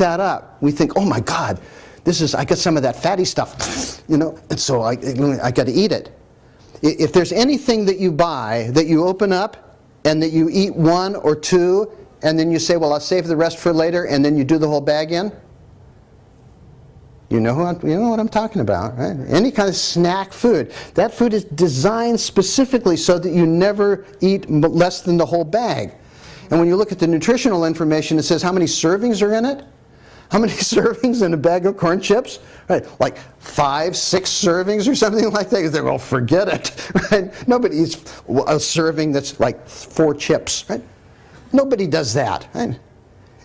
that up. We think, oh my God, I got some of that fatty stuff, you know, and so I got to eat it. If there's anything that you buy that you open up and that you eat one or two and then you say, well, I'll save the rest for later, and then you do the whole bag in, you know what I'm talking about, right? Any kind of snack food. That food is designed specifically so that you never eat less than the whole bag. And when you look at the nutritional information, it says how many servings are in it. How many servings in a bag of corn chips? Right, like 5, 6 servings or something like that. You think, well, forget it. Right? Nobody eats a serving that's like 4 chips. Right? Nobody does that. Right?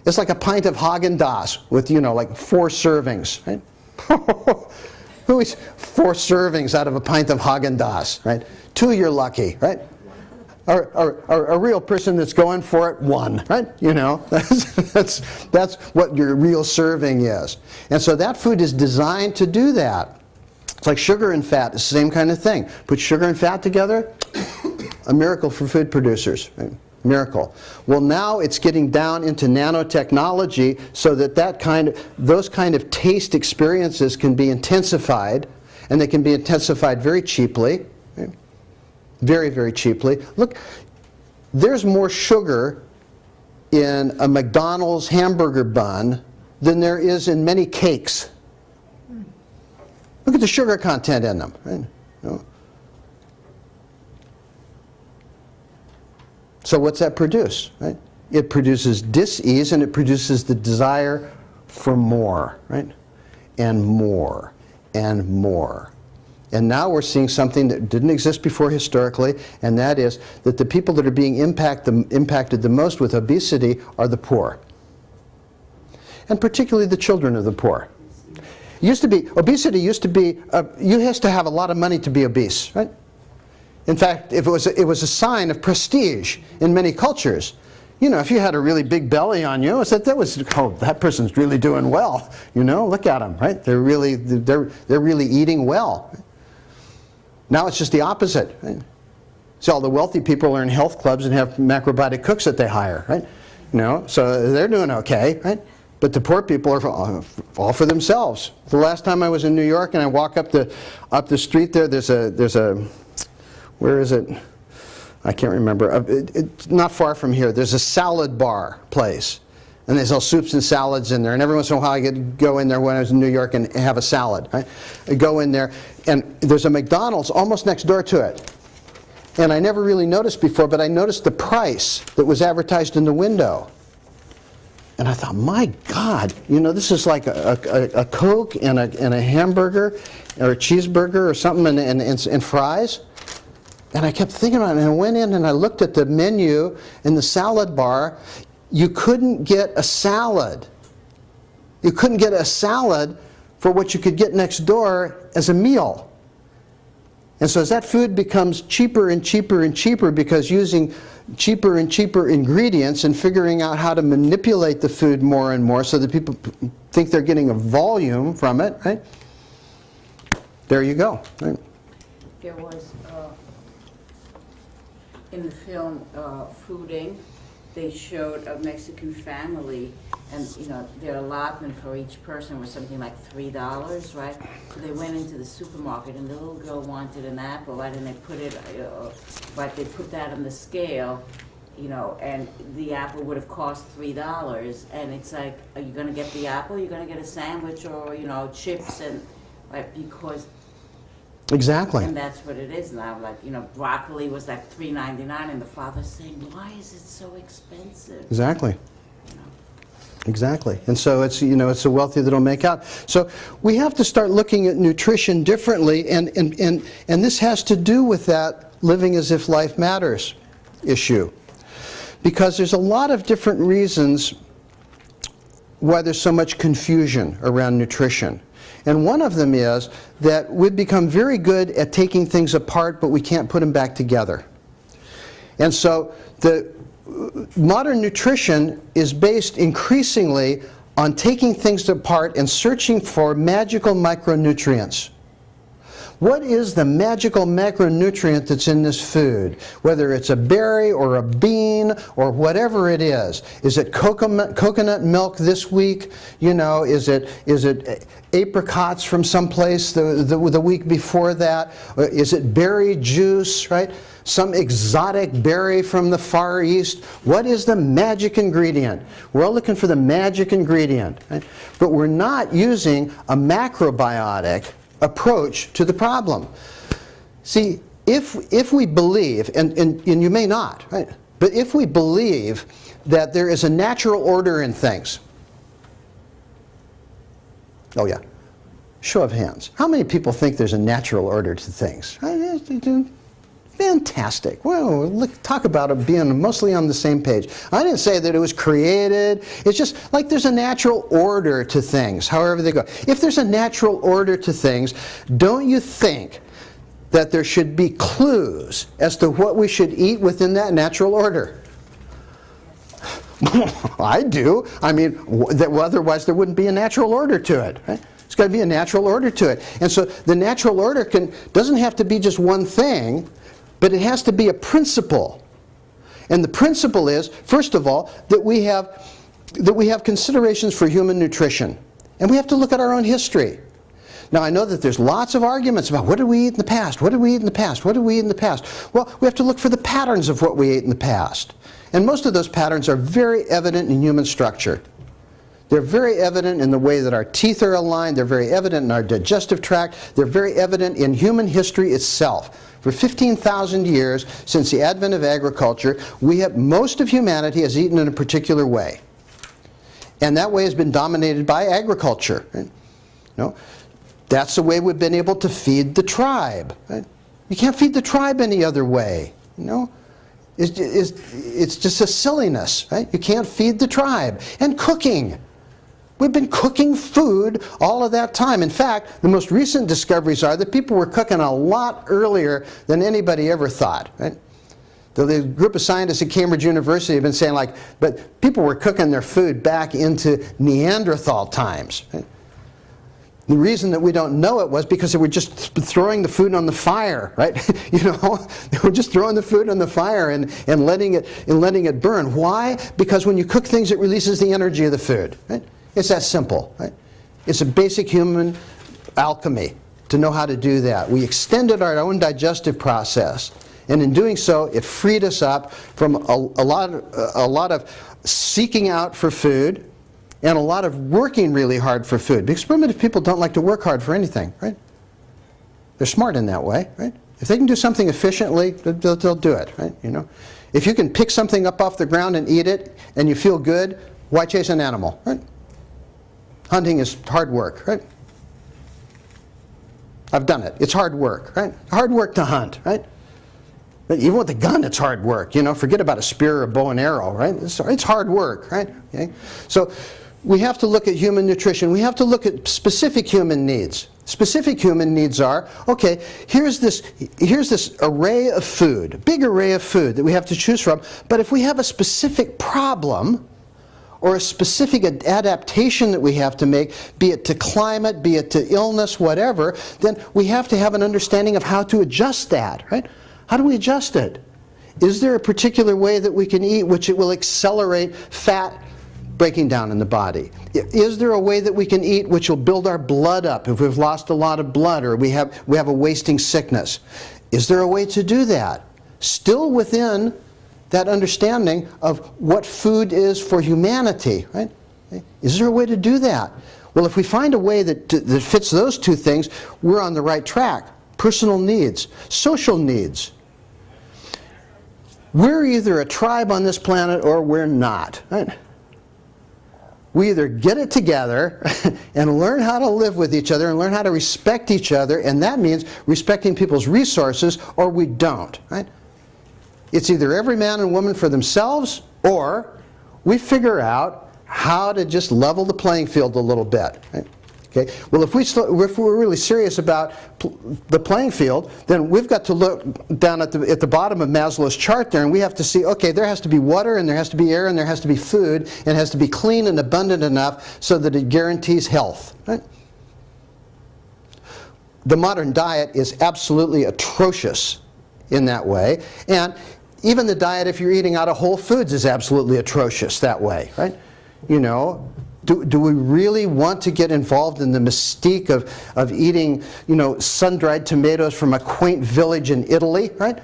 It's like a pint of Haagen-Dazs with, you know, like 4 servings. Right? Who eats 4 servings out of a pint of Haagen-Dazs? Right? 2, you're lucky. Right? A real person that's going for it, 1, right? You know, that's what your real serving is. And so that food is designed to do that. It's like sugar and fat, it's the same kind of thing. Put sugar and fat together, a miracle for food producers, right? Miracle. Well, now it's getting down into nanotechnology so that those kind of taste experiences can be intensified, and they can be intensified very cheaply. Right? Very, very cheaply. Look, there's more sugar in a McDonald's hamburger bun than there is in many cakes. Look at the sugar content in them. Right? You know? So what's that produce? Right? It produces dis-ease, and it produces the desire for more, right? And more, and more. And now we're seeing something that didn't exist before historically, and that is that the people that are being impacted the most with obesity are the poor. And particularly the children of the poor. Obesity used to be, you used to have a lot of money to be obese, right? In fact, it was a sign of prestige in many cultures. You know, if you had a really big belly on you, that person's really doing well. You know, look at them, right? They're really eating well. Now it's just the opposite. Right? So all the wealthy people are in health clubs and have macrobiotic cooks that they hire, right? You know, so they're doing okay, right? But the poor people are all for themselves. The last time I was in New York and I walk up the street there, there's a where is it? I can't remember. It's not far from here. There's a salad bar place. And they sell soups and salads in there. And every once in a while I go in there when I was in New York and have a salad. Right? I go in there, and there's a McDonald's almost next door to it. And I never really noticed before, but I noticed the price that was advertised in the window. And I thought, my God, you know, this is like a Coke and a hamburger or a cheeseburger or something and fries. And I kept thinking about it, and I went in and I looked at the menu in the salad bar. You couldn't get a salad. You couldn't get a salad for what you could get next door as a meal. And so as that food becomes cheaper and cheaper and cheaper because using cheaper and cheaper ingredients and figuring out how to manipulate the food more and more so that people think they're getting a volume from it, right? There you go. Right? There was, in the film Fooding, they showed a Mexican family, and you know their allotment for each person was something like $3, right? So they went into the supermarket, and the little girl wanted an apple, right? And they put it, but they put that on the scale, you know, and the apple would have cost $3. And it's like, are you going to get the apple? Are you going to get a sandwich or chips? And right, because. Exactly. And that's what it is now. Like, broccoli was like $3.99, and the father's saying, why is it so expensive? Exactly. Exactly. And so it's, it's the wealthy that'll make out. So we have to start looking at nutrition differently, and this has to do with that living as if life matters issue. Because there's a lot of different reasons why there's so much confusion around nutrition. And one of them is that we've become very good at taking things apart, but we can't put them back together. And so the modern nutrition is based increasingly on taking things apart and searching for magical micronutrients. What is the magical macronutrient that's in this food? Whether it's a berry or a bean or whatever it is. Is it coconut milk this week? You know, is it apricots from someplace the week before that? Is it berry juice, right? Some exotic berry from the Far East. What is the magic ingredient? We're all looking for the magic ingredient, right? But we're not using a macrobiotic approach to the problem. See, if we believe, and you may not, right? But if we believe that there is a natural order in things. Oh yeah. Show of hands. How many people think there's a natural order to things? Fantastic. Well, look, talk about it being mostly on the same page. I didn't say that it was created. It's just like there's a natural order to things, however they go. If there's a natural order to things, don't you think that there should be clues as to what we should eat within that natural order? I do. I mean, otherwise there wouldn't be a natural order to it, right? It's got to be a natural order to it. And so the natural order doesn't have to be just one thing, but it has to be a principle. And the principle is, first of all, that we have considerations for human nutrition. And we have to look at our own history. Now, I know that there's lots of arguments about what did we eat in the past? What did we eat in the past? What did we eat in the past? Well, we have to look for the patterns of what we ate in the past. And most of those patterns are very evident in human structure. They're very evident in the way that our teeth are aligned. They're very evident in our digestive tract. They're very evident in human history itself. For 15,000 years, since the advent of agriculture, most of humanity has eaten in a particular way. And that way has been dominated by agriculture. Right? You know, that's the way we've been able to feed the tribe. Right? You can't feed the tribe any other way. You know? It's just a silliness. Right? You can't feed the tribe. And cooking. We've been cooking food all of that time. In fact, the most recent discoveries are that people were cooking a lot earlier than anybody ever thought. Right? The group of scientists at Cambridge University have been saying, like, but people were cooking their food back into Neanderthal times. Right? The reason that we don't know it was because they were just throwing the food on the fire, right? You know, they were just throwing the food on the fire and letting it burn. Why? Because when you cook things, it releases the energy of the food. Right? It's that simple, right? It's a basic human alchemy to know how to do that. We extended our own digestive process, and in doing so, it freed us up from a lot of seeking out for food and a lot of working really hard for food. Because primitive people don't like to work hard for anything, right? They're smart in that way, right? If they can do something efficiently, they'll do it, right? You know, if you can pick something up off the ground and eat it, and you feel good, why chase an animal, right? Hunting is hard work, right? I've done it. It's hard work, right? Hard work to hunt, right? But even with a gun, it's hard work. You know, forget about a spear or a bow and arrow, right? It's hard work, right? Okay? So we have to look at human nutrition. We have to look at specific human needs. Specific human needs are, okay, here's this array of food, a big array of food that we have to choose from. But if we have a specific problem, or a specific adaptation that we have to make, be it to climate, be it to illness, whatever, then we have to have an understanding of how to adjust that, right? How do we adjust it? Is there a particular way that we can eat which it will accelerate fat breaking down in the body? Is there a way that we can eat which will build our blood up if we've lost a lot of blood or we have a wasting sickness? Is there a way to do that? Still within that understanding of what food is for humanity, right? Is there a way to do that? Well, if we find a way that fits those two things, we're on the right track. Personal needs, social needs. We're either a tribe on this planet or we're not, right? We either get it together and learn how to live with each other and learn how to respect each other, and that means respecting people's resources, or we don't, right? It's either every man and woman for themselves, or we figure out how to just level the playing field a little bit. Right? Okay. Well, if we're really serious about the playing field, then we've got to look down at the bottom of Maslow's chart there, and we have to see, okay, there has to be water, and there has to be air, and there has to be food, and it has to be clean and abundant enough so that it guarantees health. Right? the modern diet is absolutely atrocious in that way. And even the diet, if you're eating out of Whole Foods, is absolutely atrocious that way, right? You know, do we really want to get involved in the mystique of eating, you know, sun-dried tomatoes from a quaint village in Italy, right?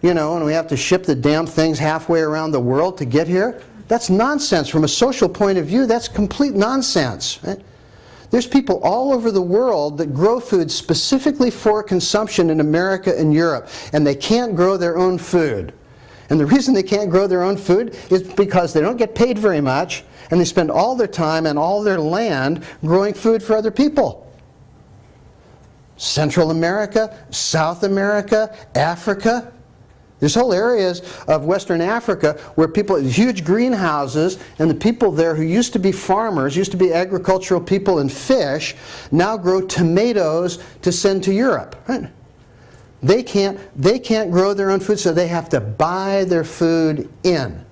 You know, and we have to ship the damn things halfway around the world to get here? That's nonsense. From a social point of view, that's complete nonsense, right? There's people all over the world that grow food specifically for consumption in America and Europe, and they can't grow their own food. And the reason they can't grow their own food is because they don't get paid very much, and they spend all their time and all their land growing food for other people. Central America, South America, Africa. There's whole areas of Western Africa where people, huge greenhouses, and the people there who used to be farmers, used to be agricultural people and fish, now grow tomatoes to send to Europe. Right? They can't grow their own food, so they have to buy their food in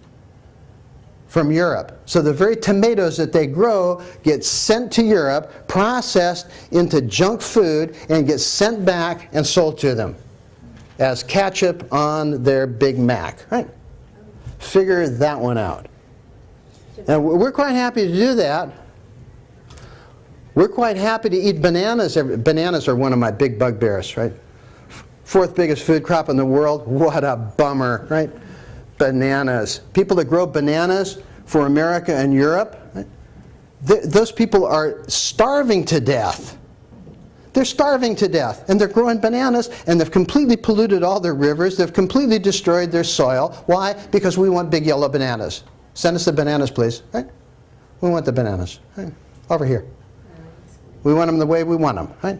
from Europe. So the very tomatoes that they grow get sent to Europe, processed into junk food, and get sent back and sold to them as ketchup on their Big Mac. Right? Figure that one out. And we're quite happy to do that. We're quite happy to eat bananas. Bananas are one of my big bugbears, right? Fourth biggest food crop in the world. What a bummer, right? Bananas. People that grow bananas for America and Europe, right? Those people are starving to death. They're starving to death, and they're growing bananas, and they've completely polluted all their rivers. They've completely destroyed their soil. Why? Because we want big yellow bananas. Send us the bananas, please. Right? We want the bananas. Right? Over here. We want them the way we want them. Right?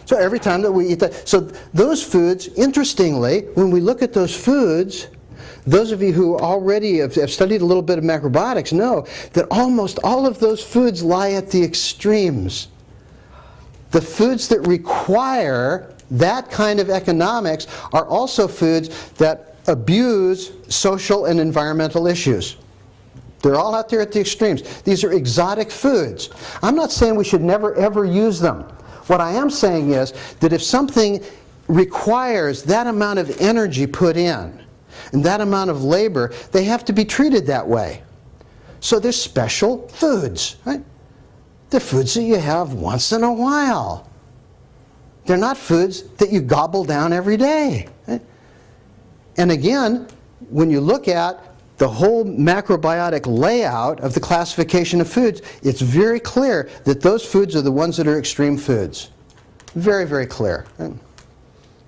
So every time that we eat that, so those foods, interestingly, when we look at those foods, those of you who already have studied a little bit of macrobiotics know that almost all of those foods lie at the extremes. The foods that require that kind of economics are also foods that abuse social and environmental issues. They're all out there at the extremes. These are exotic foods. I'm not saying we should never ever use them. What I am saying is that if something requires that amount of energy put in and that amount of labor, they have to be treated that way. So they're special foods, right? They're foods that you have once in a while. They're not foods that you gobble down every day. Right? And again, when you look at the whole macrobiotic layout of the classification of foods, it's very clear that those foods are the ones that are extreme foods. Very, very clear. Right?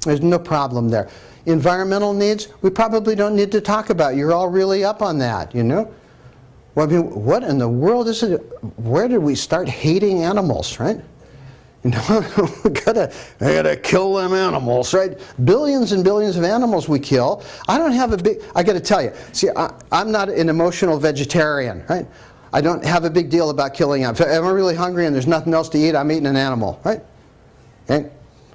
There's no problem there. Environmental needs, we probably don't need to talk about. You're all really up on that, you know? Well, I mean, what in the world is it? Where did we start hating animals, right? You know, we gotta kill them animals, right? Billions and billions of animals we kill. I gotta tell you, see, I'm not an emotional vegetarian, right? I don't have a big deal about killing animals. If I'm really hungry and there's nothing else to eat, I'm eating an animal, right? Okay?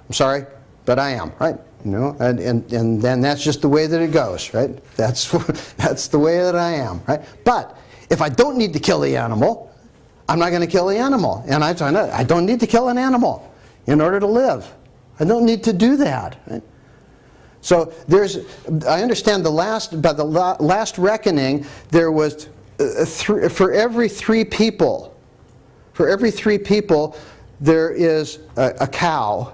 I'm sorry, but I am, right? You know, and then that's just the way that it goes, right? That's the way that I am, right? But if I don't need to kill the animal, I'm not going to kill the animal. And I don't need to kill an animal in order to live. I don't need to do that. Right? So I understand by the last reckoning, there was for every three people, there is a cow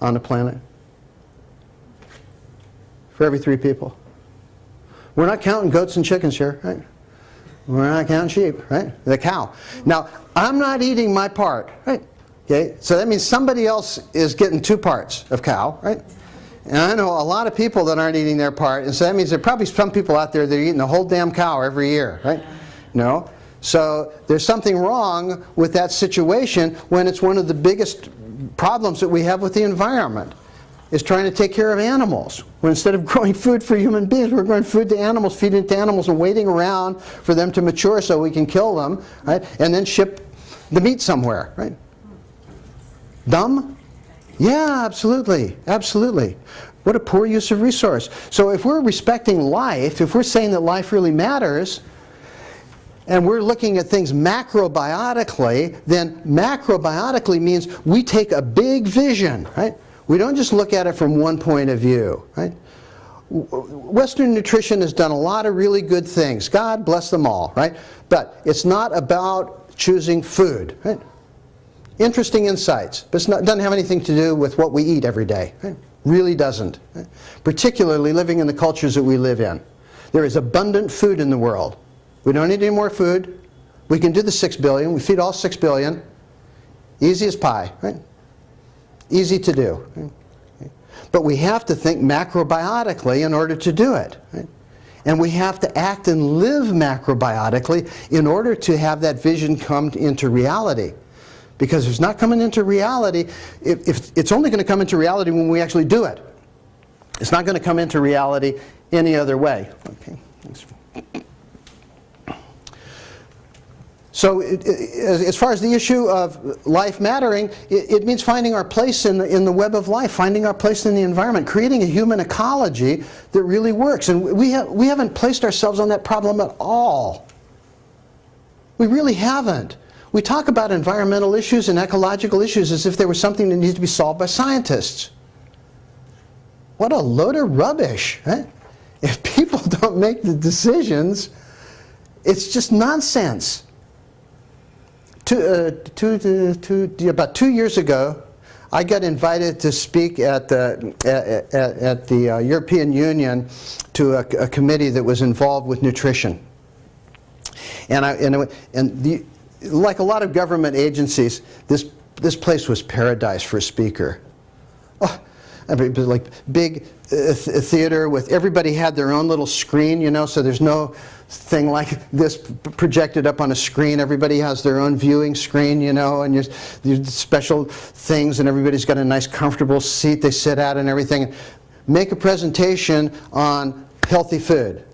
on the planet. For every three people. We're not counting goats and chickens here, right? We're not counting sheep, right? The cow. Now, I'm not eating my part, right? Okay, so that means somebody else is getting 2 parts of cow, right? And I know a lot of people that aren't eating their part, and so that means there are probably some people out there that are eating the whole damn cow every year, right? No? So there's something wrong with that situation when it's one of the biggest problems that we have with the environment. Is trying to take care of animals. When instead of growing food for human beings, we're growing food to animals, feeding it to animals, and waiting around for them to mature so we can kill them, right? And then ship the meat somewhere, right? Dumb? Yeah, absolutely, absolutely. What a poor use of resource. So if we're respecting life, if we're saying that life really matters, and we're looking at things macrobiotically, then macrobiotically means we take a big vision, right? We don't just look at it from one point of view, right? Western nutrition has done a lot of really good things. God bless them all, right? But it's not about choosing food, right? Interesting insights, but it doesn't have anything to do with what we eat every day, right? Really doesn't, right? Particularly living in the cultures that we live in. There is abundant food in the world. We don't need any more food. We can do the 6 billion. We feed all 6 billion. Easy as pie, right? Easy to do. Right? But we have to think macrobiotically in order to do it. Right? And we have to act and live macrobiotically in order to have that vision come into reality. Because if it's not coming into reality, if it's only going to come into reality when we actually do it. It's not going to come into reality any other way. Okay, thanks. So as far as the issue of life mattering, it means finding our place in the web of life, finding our place in the environment, creating a human ecology that really works. And we haven't placed ourselves on that problem at all. We really haven't. We talk about environmental issues and ecological issues as if they were something that needs to be solved by scientists. What a load of rubbish, right? If people don't make the decisions, it's just nonsense. About 2 years ago, I got invited to speak at the European Union to a committee that was involved with nutrition. Like a lot of government agencies, this place was paradise for a speaker. Oh, like big theater with everybody had their own little screen, you know, so there's no thing like this projected up on a screen. Everybody has their own viewing screen, you know, and there's special things, and everybody's got a nice comfortable seat they sit at and everything. Make a presentation on healthy food.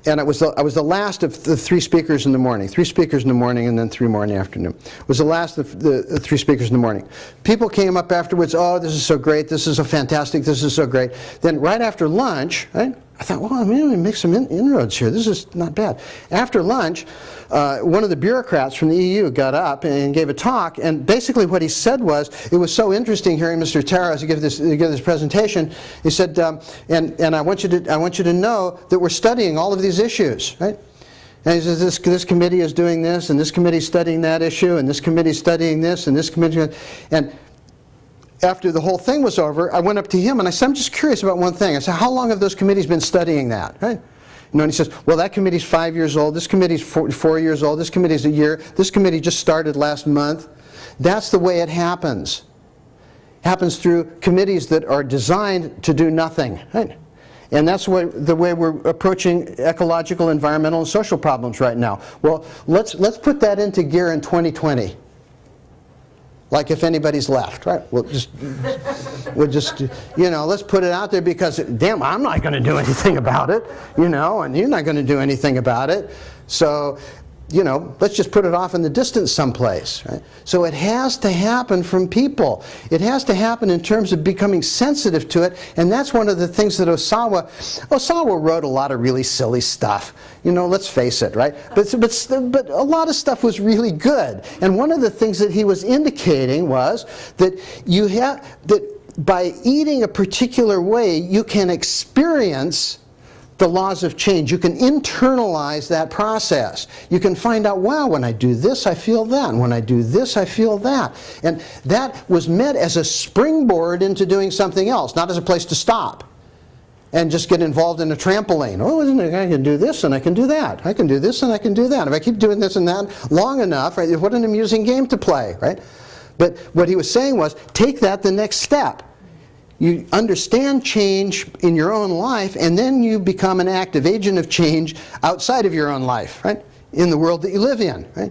And I was the last of the 3 speakers in the morning. 3 speakers in the morning and then 3 more in the afternoon. It was the last of the 3 speakers in the morning. People came up afterwards, oh, this is so great, this is so fantastic, this is so great. Then right after lunch, right, I thought, well, I'm going to make some inroads here. This is not bad. After lunch, one of the bureaucrats from the EU got up and gave a talk, and basically what he said was, it was so interesting hearing Mr. Taras give this presentation. He said, and I want you to know that we're studying all of these issues, right? And he says, this committee is doing this, and this committee is studying that issue, and this committee is studying this, and this committee, and after the whole thing was over, I went up to him and I said, I'm just curious about one thing. I said, how long have those committees been studying that? Right? You know, and he says, well, that committee's 5 years old, this committee's 4 years old, this committee's a year, this committee just started last month. That's the way it happens. It happens through committees that are designed to do nothing. Right? And that's the way we're approaching ecological, environmental, and social problems right now. Well, let's put that into gear in 2020. Like if anybody's left, right? We'll just, you know, let's put it out there because, damn, I'm not going to do anything about it, you know, and you're not going to do anything about it. So, you know, let's just put it off in the distance someplace, right? So it has to happen from people. It has to happen in terms of becoming sensitive to it, and that's one of the things that Osawa wrote a lot of really silly stuff. You know, let's face it, right? But a lot of stuff was really good. And one of the things that he was indicating was that by eating a particular way, you can experience the laws of change. You can internalize that process. You can find out, wow, when I do this, I feel that. And when I do this, I feel that. And that was meant as a springboard into doing something else, not as a place to stop and just get involved in a trampoline. Oh, isn't it? I can do this and I can do that. I can do this and I can do that. If I keep doing this and that long enough, right, what an amusing game to play, right? But what he was saying was, take that the next step. You understand change in your own life, and then you become an active agent of change outside of your own life, right? In the world that you live in, right?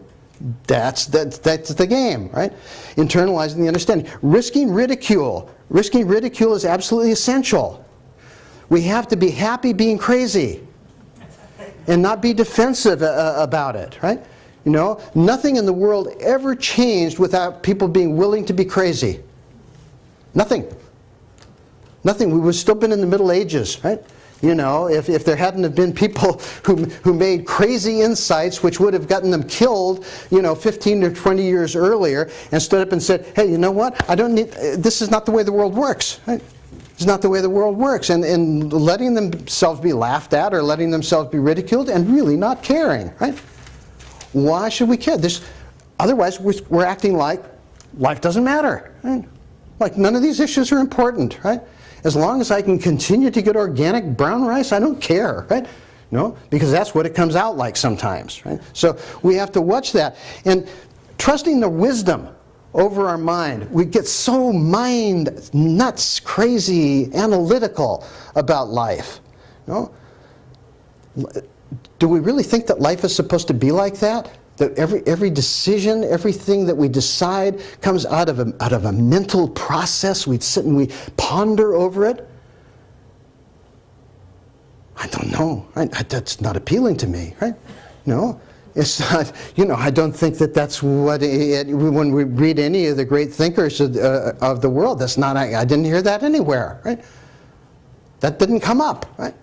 That's the game, right? Internalizing the understanding. Risking ridicule. Risking ridicule is absolutely essential. We have to be happy being crazy and not be defensive about it, right? You know, nothing in the world ever changed without people being willing to be crazy. Nothing. Nothing. We've still been in the Middle Ages, right? You know, if there hadn't have been people who made crazy insights which would have gotten them killed, 15 or 20 years earlier, and stood up and said, hey, you know what, I don't need, this is not the way the world works. Right? It's not the way the world works. And letting themselves be laughed at or letting themselves be ridiculed and really not caring. Right? Why should we care? Otherwise, we're acting like life doesn't matter. Right? Like none of these issues are important. Right? As long as I can continue to get organic brown rice, I don't care, right? No, because that's what it comes out like sometimes, right? So we have to watch that. And trusting the wisdom over our mind, we get so mind nuts, crazy, analytical about life. No? Do we really think that life is supposed to be like that? That every decision, everything that we decide comes out of a mental process. We sit and we ponder over it. I don't know. That's not appealing to me, right? No, it's not. I don't think that that's what. When we read any of the great thinkers of the world, that's not. I didn't hear that anywhere, right? That didn't come up, right?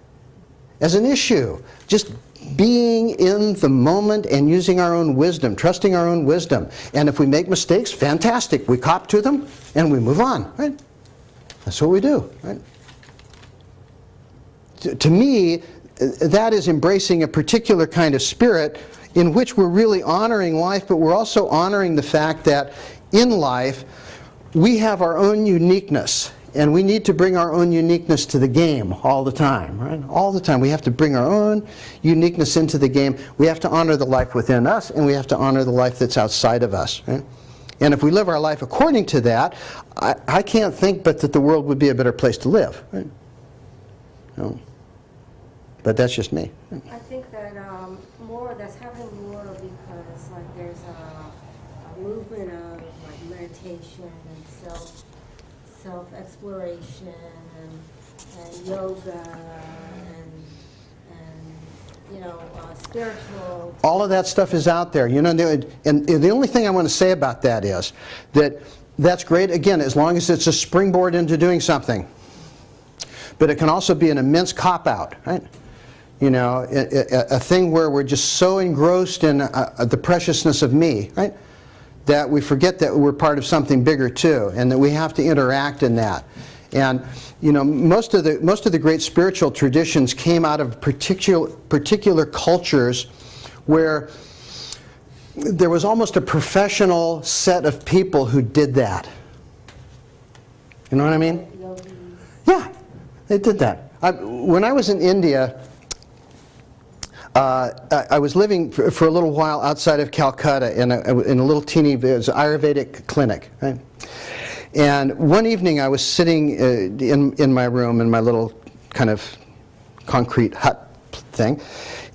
As an issue, just being in the moment and using our own wisdom, trusting our own wisdom. And if we make mistakes, fantastic. We cop to them and we move on, right? That's what we do, right? To me, that is embracing a particular kind of spirit in which we're really honoring life, but we're also honoring the fact that in life, we have our own uniqueness. And we need to bring our own uniqueness to the game all the time, right? All the time. We have to bring our own uniqueness into the game. We have to honor the life within us, and we have to honor the life that's outside of us, right? And if we live our life according to that, I can't think but that the world would be a better place to live, right? No. But that's just me. I think that that's happening more because like there's a movement of like meditation and self-exploration and yoga and spiritual. All of that stuff is out there, and the only thing I want to say about that is that that's great, again, as long as it's a springboard into doing something. But it can also be an immense cop-out, right? A thing where we're just so engrossed in the preciousness of me, right? That we forget that we're part of something bigger too, and that we have to interact in that. And most of the great spiritual traditions came out of particular cultures where there was almost a professional set of people who did that. You know what I mean? Yeah, they did that. When I was in India, I was living for a little while outside of Calcutta in a little teeny, it was an Ayurvedic clinic, right? And one evening I was sitting in my room, in my little kind of concrete hut thing,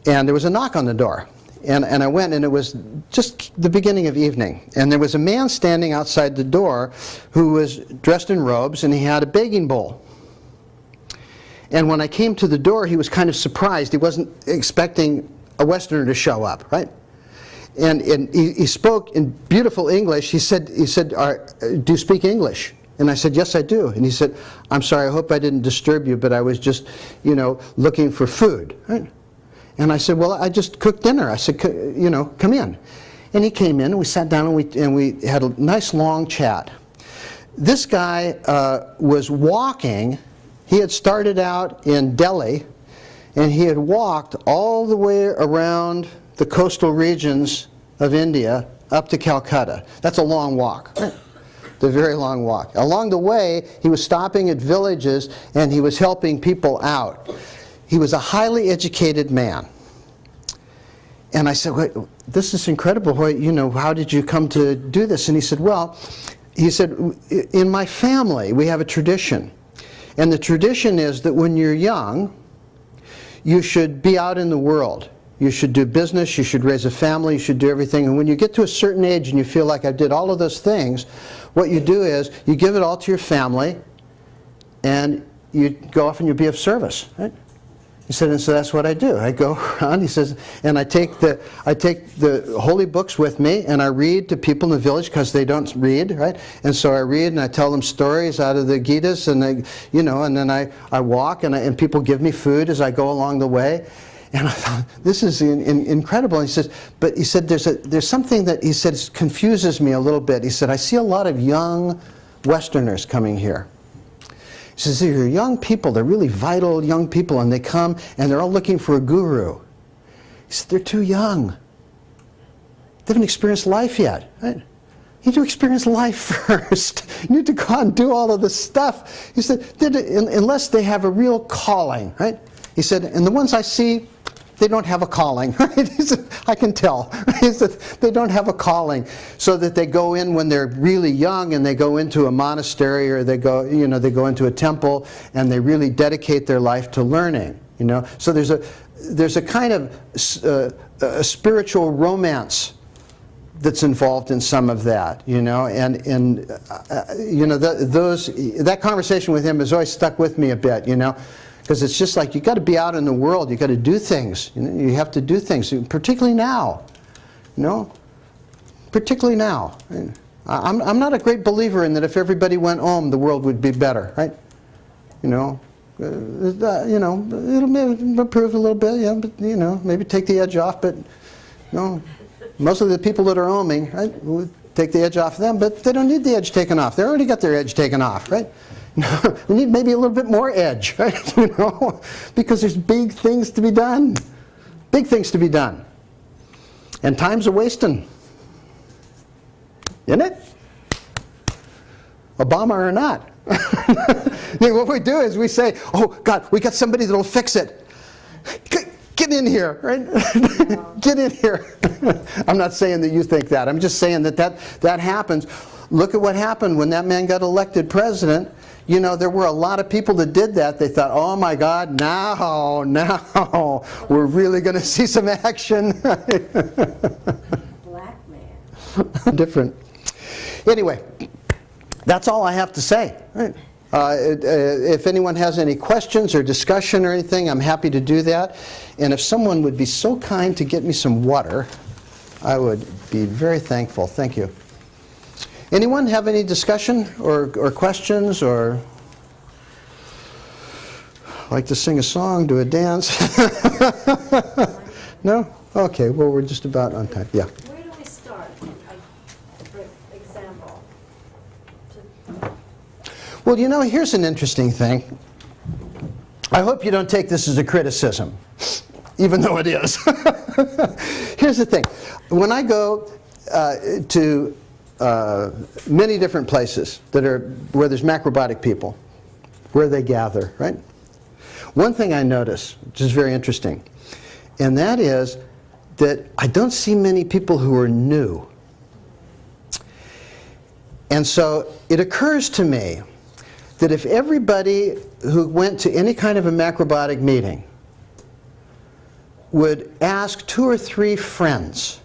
and there was a knock on the door. And I went, and it was just the beginning of evening. And there was a man standing outside the door who was dressed in robes, and he had a begging bowl. And when I came to the door, he was kind of surprised. He wasn't expecting a Westerner to show up, right? And he spoke in beautiful English. He said, do you speak English? And I said, yes, I do. And he said, I'm sorry, I hope I didn't disturb you, but I was just, looking for food, right? And I said, well, I just cooked dinner. I said, come in. And he came in, and we sat down, and we had a nice long chat. This guy was walking. He had started out in Delhi, and he had walked all the way around the coastal regions of India up to Calcutta. That's a long walk, right? It's a very long walk. Along the way, he was stopping at villages, and he was helping people out. He was a highly educated man. And I said, wait, this is incredible. How did you come to do this? And he said, in my family, we have a tradition. And the tradition is that when you're young, you should be out in the world. You should do business, you should raise a family, you should do everything. And when you get to a certain age and you feel like I did all of those things, what you do is you give it all to your family and you go off and you be of service, right? He said, and so that's what I do. I go around, he says, and I take the holy books with me, and I read to people in the village because they don't read, right? And so I read and I tell them stories out of the Gitas, and and then I walk, and people give me food as I go along the way. And I thought, this is incredible. And he said, there's something that he said confuses me a little bit. He said, I see a lot of young Westerners coming here. He says, these are young people, they're really vital young people, and they come and they're all looking for a guru. He said, they're too young. They haven't experienced life yet. Right? You need to experience life first. You need to go out and do all of this stuff. He said, unless they have a real calling, right? He said, and the ones I see, they don't have a calling, right? He said, I can tell. He said, they don't have a calling, so that they go in when they're really young, and they go into a monastery, or they go into a temple, and they really dedicate their life to learning. So there's a kind of a spiritual romance that's involved in some of that, that conversation with him has always stuck with me a bit, because it's just like, you got to be out in the world, you got to do things, you have to do things, particularly now, particularly now. I'm not a great believer in that if everybody went home, the world would be better, right? It'll improve a little bit, yeah, but maybe take the edge off, but most of the people that are homing, right, we'll take the edge off them, but they don't need the edge taken off. They already got their edge taken off, right? We need maybe a little bit more edge, right? Because there's big things to be done. Big things to be done. And time's a wasting. Isn't it? Obama or not. What we do is we say, oh God, we got somebody that'll fix it. Get in here, right? Get in here. I'm not saying that you think that. I'm just saying that happens. Look at what happened when that man got elected president. There were a lot of people that did that. They thought, oh my God, now, we're really going to see some action. Black man. Different. Anyway, that's all I have to say. Right. If anyone has any questions or discussion or anything, I'm happy to do that. And if someone would be so kind to get me some water, I would be very thankful. Thank you. Anyone have any discussion or questions, or like to sing a song, do a dance? No? Okay, well, we're just about on time. Yeah. Where do we start, for example? Well, here's an interesting thing. I hope you don't take this as a criticism, even though it is. Here's the thing. When I go to many different places where there's macrobiotic people, where they gather, right? One thing I notice, which is very interesting, and that is that I don't see many people who are new. And so it occurs to me that if everybody who went to any kind of a macrobiotic meeting would ask 2 or 3 friends,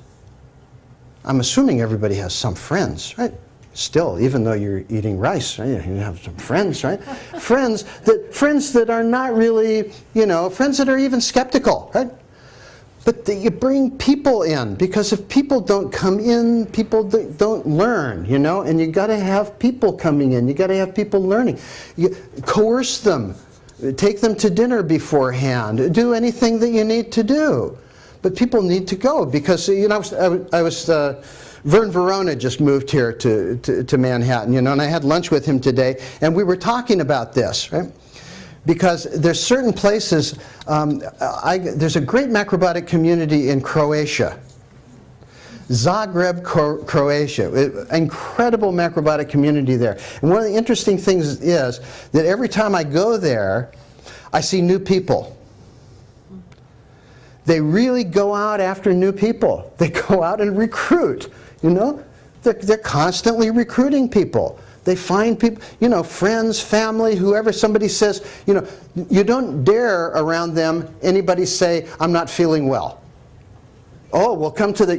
I'm assuming everybody has some friends, right? Still, even though you're eating rice, right? You have some friends, right? friends that are not really, friends that are even skeptical, right? But that you bring people in, because if people don't come in, people don't learn, and you got to have people coming in. You got to have people learning. You coerce them, take them to dinner beforehand, do anything that you need to do. But people need to go, because Vern Verona just moved here to Manhattan, and I had lunch with him today, and we were talking about this, right? Because there's certain places, there's a great macrobiotic community in Croatia. Zagreb, Croatia. Incredible macrobiotic community there. And one of the interesting things is that every time I go there, I see new people. They really go out after new people. They go out and recruit, They're constantly recruiting people. They find people, friends, family, whoever. Somebody says, you don't dare around them anybody say, I'm not feeling well. Oh, well, come to the,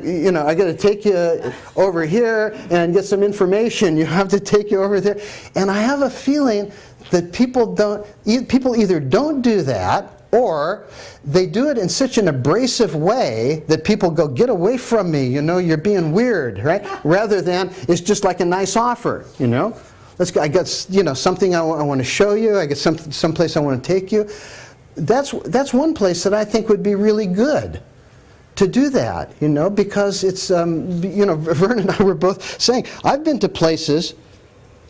I got to take you over here and get some information. You have to take you over there. And I have a feeling that people either don't do that, Or they do it in such an abrasive way that people go, get away from me, you know, you're being weird, right? Rather than it's just like a nice offer, you know. Let's go, I got, you know, something I want to show you, I got someplace I want to take you. That's one place that I think would be really good to do that, you know, because it's, you know, Vern and I were both saying, I've been to places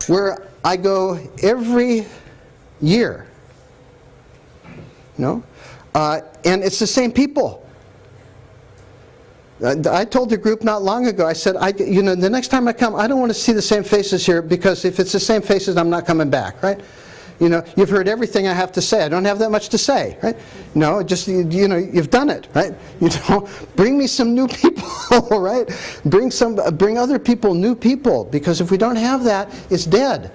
where I go every year, you know, and it's the same people. I told the group not long ago, I said, you know, the next time I come, I don't want to see the same faces here, because if it's the same faces, I'm not coming back, right? You know, you've heard everything I have to say. I don't have that much to say, right? No, just, you know, you've done it, right? You know, bring me some new people, right? Bring other people, new people, because if we don't have that, it's dead.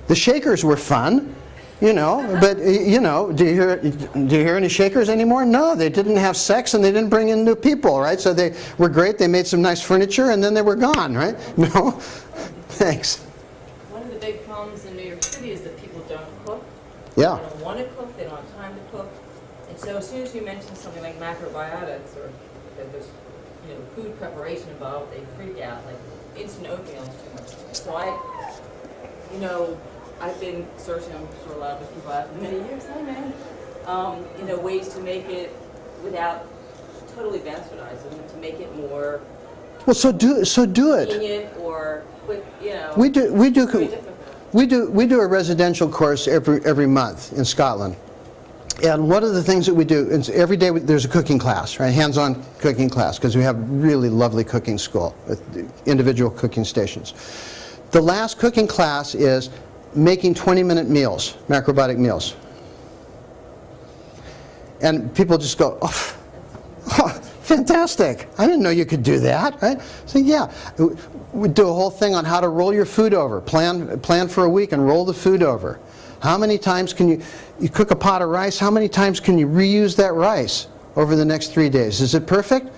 The Shakers were fun. You know, but, you know, do you hear any Shakers anymore? No, they didn't have sex and they didn't bring in new people, right? So they were great, they made some nice furniture, and then they were gone, right? No? Thanks. One of the big problems in New York City is that people don't cook. Yeah. They don't want to cook, they don't have time to cook. And so as soon as you mention something like macrobiotics, or that there's, you know, food preparation involved, they freak out, like instant oatmeal is too much. So you know, I've been searching, I'm sure a lot of people have for many years, hey man, you know, ways to make it without totally bastardizing it, to make it more Well, so do it. convenient or quick, you know. We do very difficult. we do a residential course every month in Scotland. And one of the things that we do is every day there's a cooking class, right? Hands-on cooking class, because we have really lovely cooking school with individual cooking stations. The last cooking class is making 20-minute meals, macrobiotic meals. And people just go, oh, fantastic. I didn't know you could do that, right? So yeah, we do a whole thing on how to roll your food over. Plan for a week and roll the food over. How many times can you cook a pot of rice, how many times can you reuse that rice over the next 3 days? Is it perfect?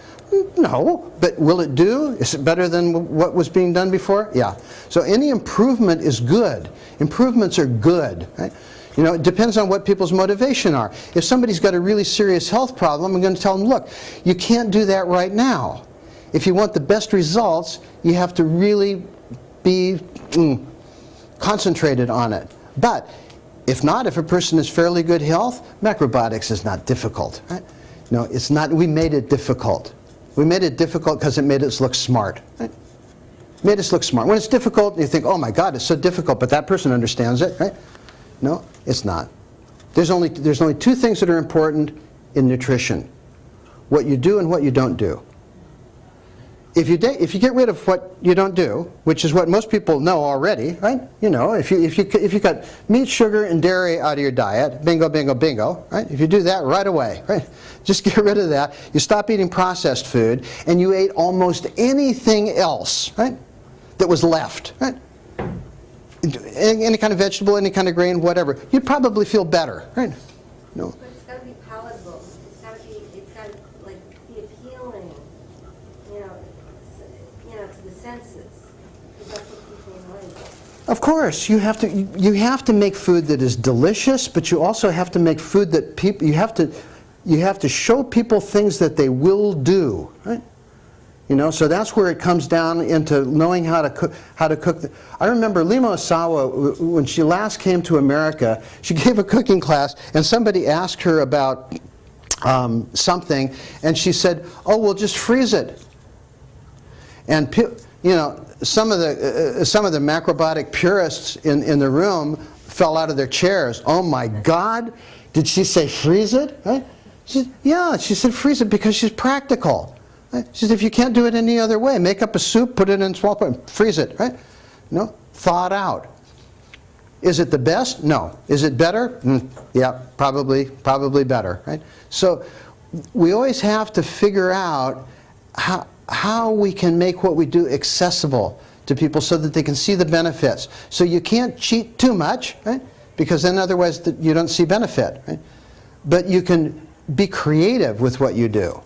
No, but will it do? Is it better than what was being done before? Yeah. So any improvement is good. Improvements are good, right? You know, it depends on what people's motivation are. If somebody's got a really serious health problem, I'm going to tell them, look, you can't do that right now. If you want the best results, you have to really be concentrated on it. But if not, if a person is fairly good health, macrobiotics is not difficult, right? No, it's not. We made it difficult. We made it difficult because it made us look smart. Right? Made us look smart. When it's difficult, you think, oh my God, it's so difficult, but that person understands it, right? No, it's not. There's only two things that are important in nutrition: what you do and what you don't do. If you get rid of what you don't do, which is what most people know already, right? You know, if you cut meat, sugar, and dairy out of your diet, bingo, bingo, bingo, right? If you do that right away, right? Just get rid of that. You stop eating processed food, and you ate almost anything else, right? That was left, right? Any kind of vegetable, any kind of grain, whatever. You'd probably feel better, right? No. But it's got to be palatable. It's got to like be appealing, you know, to the senses. Because that's what people like. Of course, you have to make food that is delicious, but you also have to make food that people you have to show people things that they will do, right? You know, so that's where it comes down into knowing how to cook. I remember Lima Osawa, when she last came to America, she gave a cooking class, and somebody asked her about something, and she said, "Oh, we'll just freeze it." And you know, some of the macrobiotic purists in the room fell out of their chairs. Oh my God, did she say freeze it? Right? She said, yeah, she said freeze it because she's practical. Right? She said, if you can't do it any other way, make up a soup, put it in a small pot, freeze it, right? No, thaw it out. Is it the best? No. Is it better? Yeah, probably better, right? So we always have to figure out how we can make what we do accessible to people so that they can see the benefits. So you can't cheat too much, right? Because then otherwise you don't see benefit, right? But you can be creative with what you do.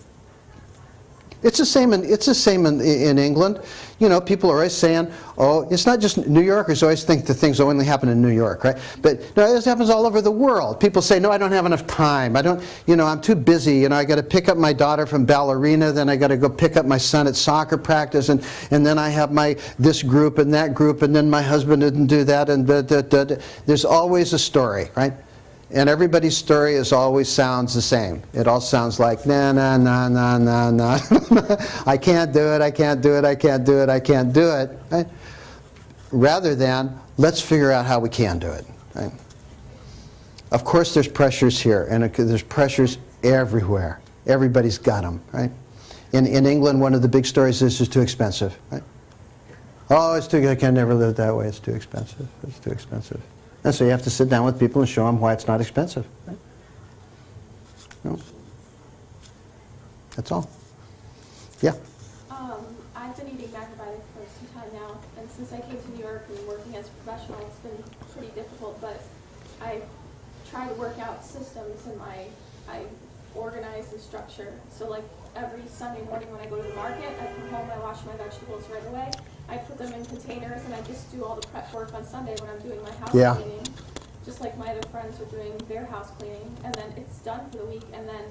It's the same in England. You know, people are always saying, oh, it's not just New Yorkers always think that things only happen in New York, right? But no, this happens all over the world. People say, no, I don't have enough time. I don't, you know, I'm too busy. You know, I got to pick up my daughter from ballerina, then I got to go pick up my son at soccer practice, and then I have my this group and that group, and then my husband didn't do that, and there's always a story, right? And everybody's story always sounds the same. It all sounds like, nah, nah, nah, nah, nah, nah. I can't do it, I can't do it, I can't do it, I can't do it. Right? Rather than, let's figure out how we can do it. Right? Of course there's pressures here, and there's pressures everywhere. Everybody's got them. Right? In England, one of the big stories is it's too expensive. Right? Oh, it's too, I can never live that way, it's too expensive, it's too expensive. And so you have to sit down with people and show them why it's not expensive. Right? No. That's all. Yeah? I've been eating macrobiotic for some time now, and since I came to New York and working as a professional, it's been pretty difficult, but I try to work out systems in I organize and structure. So like every Sunday morning when I go to the market, I come home, I wash my vegetables right away. I put them in containers, and I just do all the prep work on Sunday when I'm doing my house cleaning. Just like my other friends are doing their house cleaning, and then it's done for the week, and then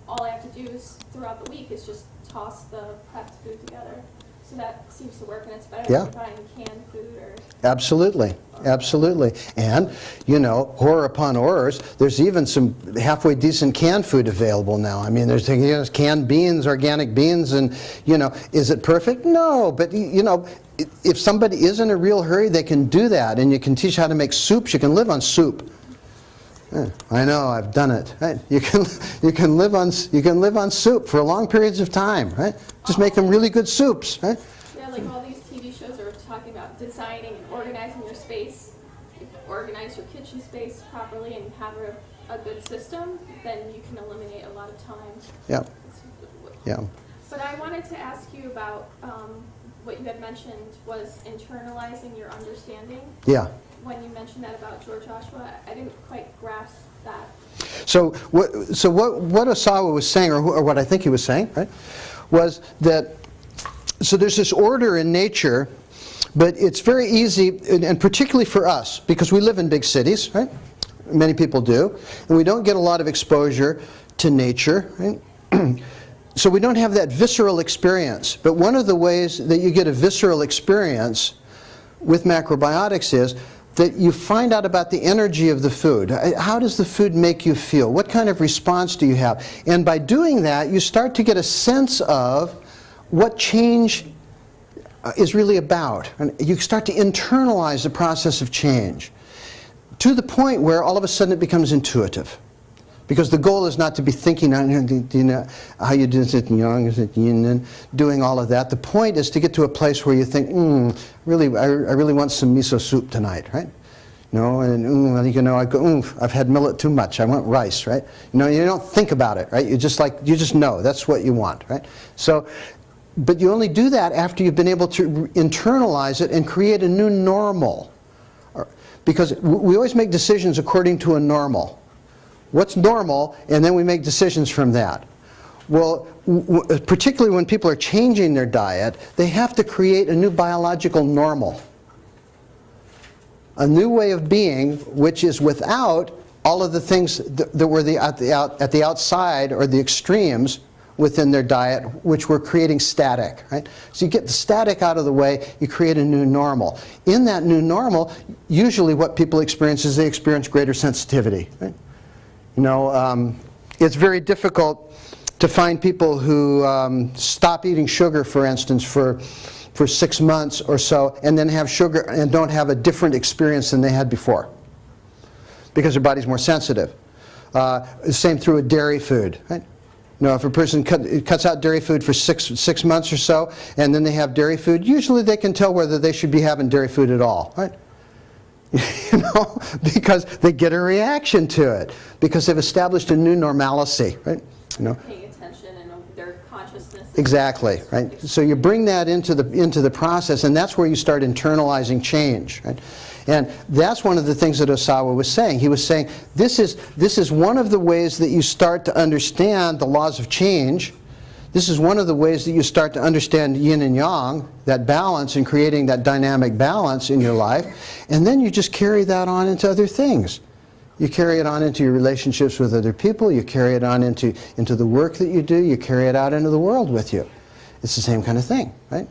all I have to do is throughout the week is just toss the prepped food together. So that seems to work, and it's better than buying canned food or... Absolutely, absolutely. And, you know, horror upon horrors, there's even some halfway decent canned food available now. I mean, there's canned beans, organic beans, and, you know, is it perfect? No, but, you know, if somebody is in a real hurry, they can do that, and you can teach how to make soups. You can live on soup. I know, I've done it. Right? You can live on soup for long periods of time. Right? Just make them really good soups. Right? Yeah, like all these TV shows are talking about designing and organizing your space. If you organize your kitchen space properly and have a good system, then you can eliminate a lot of time. Yeah. Yeah. But I wanted to ask you about what you had mentioned was internalizing your understanding. Yeah. When you mentioned that about George Joshua, I didn't quite grasp that. So what Osawa was saying, or what I think he was saying, right, was that, so there's this order in nature, but it's very easy, and particularly for us, because we live in big cities, right? Many people do, and we don't get a lot of exposure to nature, right? So we don't have that visceral experience. But one of the ways that you get a visceral experience with macrobiotics is that you find out about the energy of the food. How does the food make you feel? What kind of response do you have? And by doing that, you start to get a sense of what change is really about. And you start to internalize the process of change to the point where all of a sudden it becomes intuitive. Because the goal is not to be thinking, you know, how you do it, doing all of that. The point is to get to a place where you think, really, I really want some miso soup tonight, right? You know, and you know, I go, I've had millet too much. I want rice, right? You know, you don't think about it, right? You just know that's what you want, right? So, but you only do that after you've been able to internalize it and create a new normal, because we always make decisions according to a normal. What's normal, and then we make decisions from that. Well, particularly when people are changing their diet, they have to create a new biological normal. A new way of being, which is without all of the things that were at the outside or the extremes within their diet, which were creating static. Right? So you get the static out of the way, you create a new normal. In that new normal, usually what people experience is they experience greater sensitivity. Right? You know, it's very difficult to find people who stop eating sugar, for instance, for 6 months or so, and then have sugar and don't have a different experience than they had before, because their body's more sensitive. Same through with dairy food. Right? You know, if a person cuts out dairy food for six months or so, and then they have dairy food, usually they can tell whether they should be having dairy food at all. Right? You know, because they get a reaction to it, because they've established a new normalcy, right? You know, paying attention and their consciousness. Exactly, right? So you bring that into the process, and that's where you start internalizing change, right? And that's one of the things that Osawa was saying. He was saying this is one of the ways that you start to understand the laws of change, This is one of the ways that you start to understand yin and yang, that balance, and creating that dynamic balance in your life. And then you just carry that on into other things. You carry it on into your relationships with other people. You carry it on into the work that you do. You carry it out into the world with you. It's the same kind of thing, right?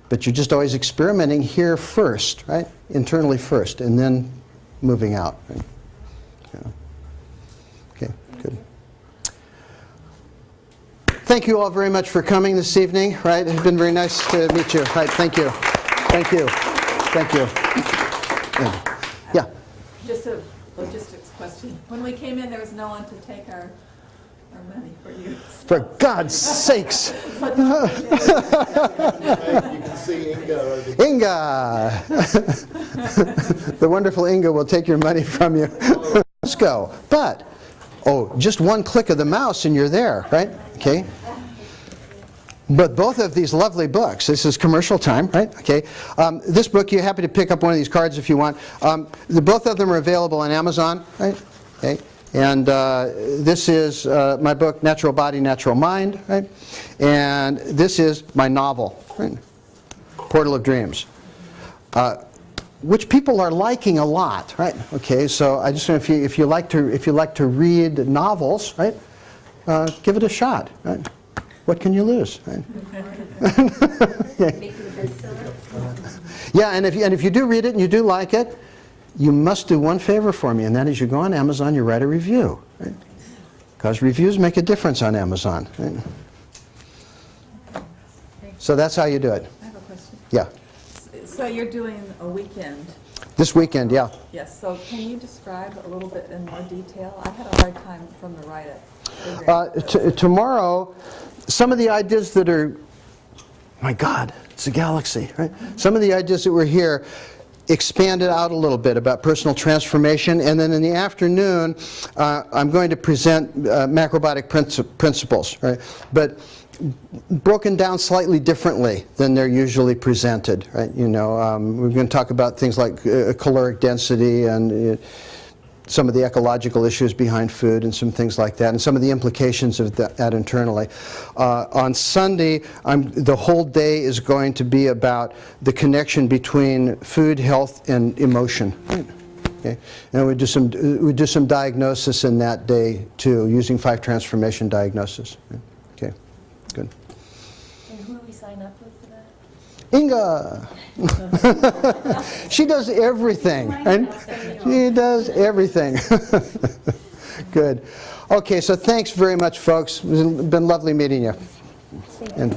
But you're just always experimenting here first, right? Internally first, and then moving out. Right? Yeah. Okay, good. Thank you all very much for coming this evening, right? It's been very nice to meet you. Right, thank you. Thank you. Thank you. Yeah. Just a logistics question. When we came in, there was no one to take our money for use. For God's sakes. You can see Inga over there. Inga! The wonderful Inga will take your money from you. Let's go. But, oh, just one click of the mouse and you're there, right? Okay. But both of these lovely books, this is commercial time, right? Okay. This book, you're happy to pick up one of these cards if you want. Both of them are available on Amazon, right? Okay. And this is my book, Natural Body, Natural Mind, right? And this is my novel, right? Portal of Dreams, which people are liking a lot, right? Okay, so I just want if you like to read novels, right? Give it a shot, right? What can you lose, right? Yeah, and if you do read it and you do like it, you must do one favor for me, and that is you go on Amazon, you write a review, right? Because reviews make a difference on Amazon, right? So that's how you do it. I have a question. Yeah. So you're doing a weekend. This weekend, yeah. Yes, so can you describe a little bit in more detail? I had a hard time from the write-up. Tomorrow, some of the ideas that are, my God, it's a galaxy, right? Some of the ideas that were here expanded out a little bit about personal transformation, and then in the afternoon, I'm going to present macrobiotic principles, right? But broken down slightly differently than they're usually presented, right? You know, we're going to talk about things like caloric density and some of the ecological issues behind food and some things like that, and some of the implications of that internally. On Sunday, the whole day is going to be about the connection between food, health, and emotion. Right? Okay. And we do some diagnosis in that day too, using 5 transformation diagnosis. Right? Okay, good. And who do we sign up with for that? Inga! She does everything. Right? She does everything. Good. Okay, so thanks very much, folks. It's been lovely meeting you. And